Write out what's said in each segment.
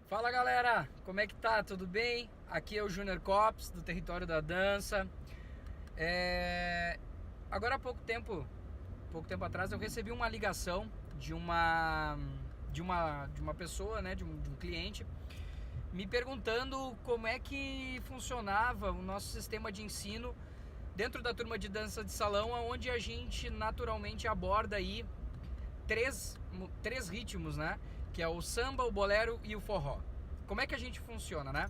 Fala galera, como é que tá? Tudo bem? Aqui é o Júnior Cops, do Território da Dança. Agora há pouco tempo atrás, eu recebi uma ligação de uma pessoa, né, de um cliente, me perguntando como é que funcionava o nosso sistema de ensino dentro da turma de dança de salão, onde a gente naturalmente aborda aí três ritmos, né? Que é o samba, o bolero e o forró. Como é que a gente funciona, né?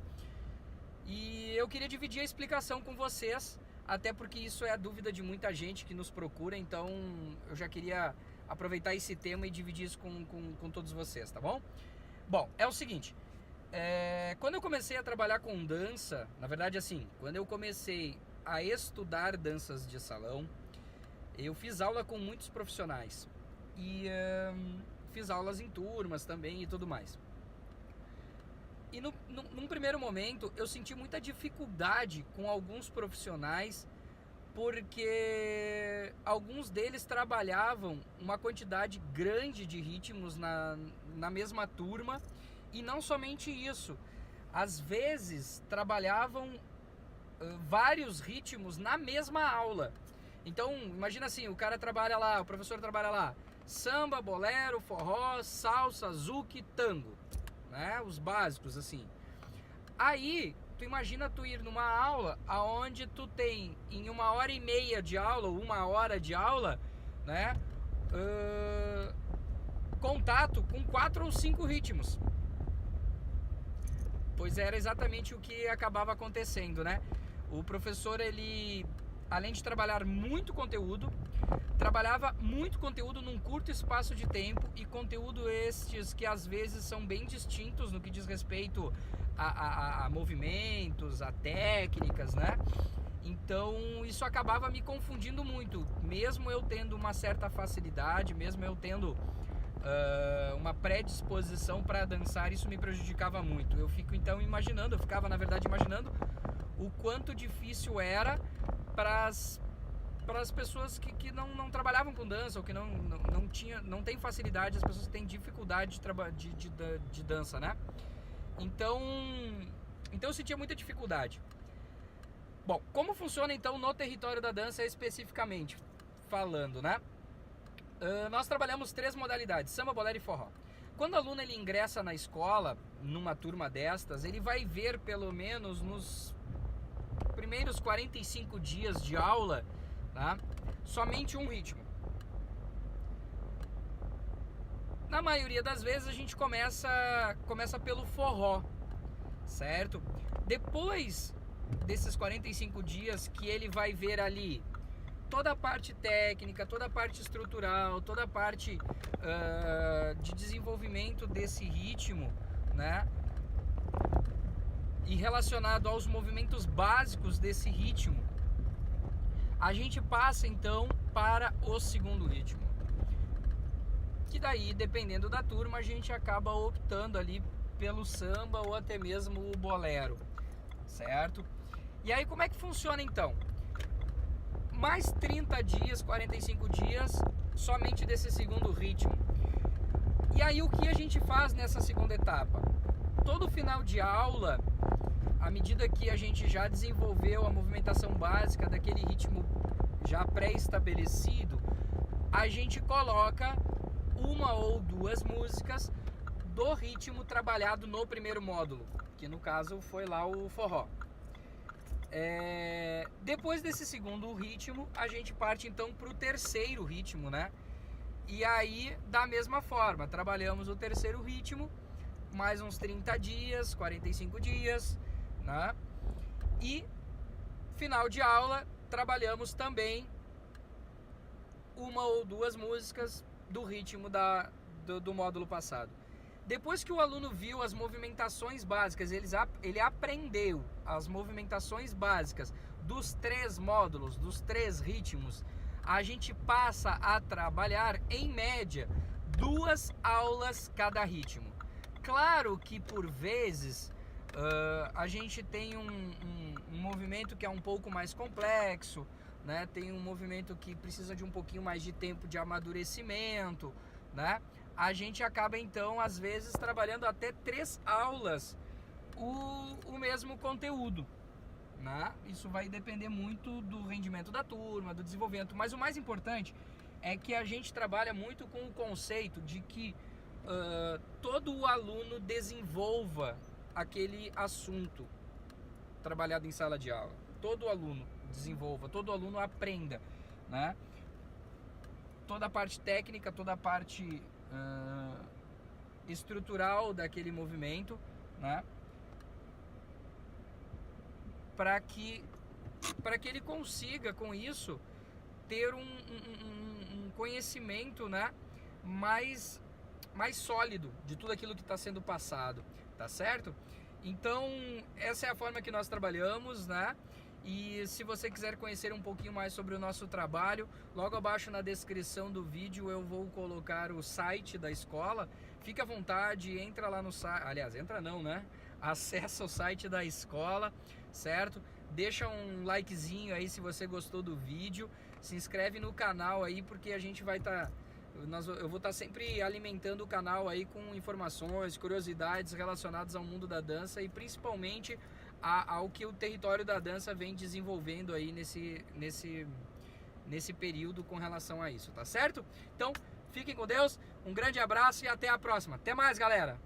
E eu queria dividir a explicação com vocês, até porque isso é a dúvida de muita gente que nos procura, então eu já queria aproveitar esse tema e dividir isso com todos vocês, tá bom? Bom, é o seguinte, quando eu comecei a trabalhar com dança, na verdade assim, quando eu comecei a estudar danças de salão, eu fiz aula com muitos profissionais e fiz aulas em turmas também e tudo mais. E num primeiro momento eu senti muita dificuldade com alguns profissionais, porque alguns deles trabalhavam uma quantidade grande de ritmos na mesma turma, e não somente isso, às vezes trabalhavam vários ritmos na mesma aula. Então imagina assim, o professor trabalha lá samba, bolero, forró, salsa, zouk, tango, né? Os básicos assim. Aí tu imagina tu ir numa aula aonde tu tem em 1h30 de aula ou 1 hora de aula, né, contato com 4 ou 5 ritmos. Pois era exatamente o que acabava acontecendo, né? O professor, ele, além de trabalhar muito conteúdo, trabalhava muito conteúdo num curto espaço de tempo, e conteúdo estes que às vezes são bem distintos no que diz respeito a movimentos, a técnicas, né? Então isso acabava me confundindo muito, mesmo eu tendo uma certa facilidade, mesmo eu tendo uma predisposição para dançar, isso me prejudicava muito. Eu ficava na verdade imaginando o quanto difícil era para as pessoas que não trabalhavam com dança, ou que não tem facilidade, as pessoas que têm dificuldade de dança, né? Então eu sentia muita dificuldade. Bom, como funciona então no Território da Dança especificamente falando, né? Nós trabalhamos 3 modalidades, samba, bolero e forró. Quando o aluno ele ingressa na escola, numa turma destas, ele vai ver pelo menos nos primeiros 45 dias de aula, tá, somente um ritmo. Na maioria das vezes a gente começa pelo forró, certo? Depois desses 45 dias que ele vai ver ali toda a parte técnica, toda a parte estrutural, toda a parte de desenvolvimento desse ritmo, né? E relacionado aos movimentos básicos desse ritmo, a gente passa então para o segundo ritmo, que daí, dependendo da turma, a gente acaba optando ali pelo samba ou até mesmo o bolero, certo? E aí como é que funciona então? Mais 30 dias, 45 dias somente desse segundo ritmo. E aí o que a gente faz nessa segunda etapa? Todo final de aula, à medida que a gente já desenvolveu a movimentação básica daquele ritmo já pré-estabelecido, a gente coloca 1 ou 2 músicas do ritmo trabalhado no primeiro módulo, que no caso foi lá o forró. Depois desse segundo ritmo, a gente parte então para o terceiro ritmo, né? E aí, da mesma forma, trabalhamos o terceiro ritmo mais uns 30 dias, 45 dias, né? E final de aula, trabalhamos também 1 ou 2 músicas do ritmo do módulo passado. Depois que o aluno viu as movimentações básicas, ele aprendeu as movimentações básicas dos 3 módulos, dos 3 ritmos, a gente passa a trabalhar, em média, 2 aulas cada ritmo. Claro que por vezes a gente tem um movimento que é um pouco mais complexo, né? Tem um movimento que precisa de um pouquinho mais de tempo de amadurecimento, né? a gente acaba então às vezes trabalhando até 3 aulas o mesmo conteúdo, né? Isso vai depender muito do rendimento da turma, do desenvolvimento, mas o mais importante é que a gente trabalha muito com o conceito de que todo o aluno desenvolva aquele assunto trabalhado em sala de aula. Todo aluno desenvolva, todo aluno aprenda, né? Toda a parte técnica, toda a parte estrutural daquele movimento, né? Para que ele consiga com isso ter um conhecimento, né, mais sólido de tudo aquilo que está sendo passado, tá certo? Então essa é a forma que nós trabalhamos, né? E se você quiser conhecer um pouquinho mais sobre o nosso trabalho, logo abaixo na descrição do vídeo eu vou colocar o site da escola. Fique à vontade, entra lá no site, aliás, entra não, né? Acessa o site da escola, certo? Deixa um likezinho aí se você gostou do vídeo, se inscreve no canal aí, porque a gente vai estar... eu vou estar sempre alimentando o canal aí com informações, curiosidades relacionadas ao mundo da dança e principalmente ao que o território da dança vem desenvolvendo aí nesse período com relação a isso, tá certo? Então, fiquem com Deus, um grande abraço e até a próxima. Até mais, galera!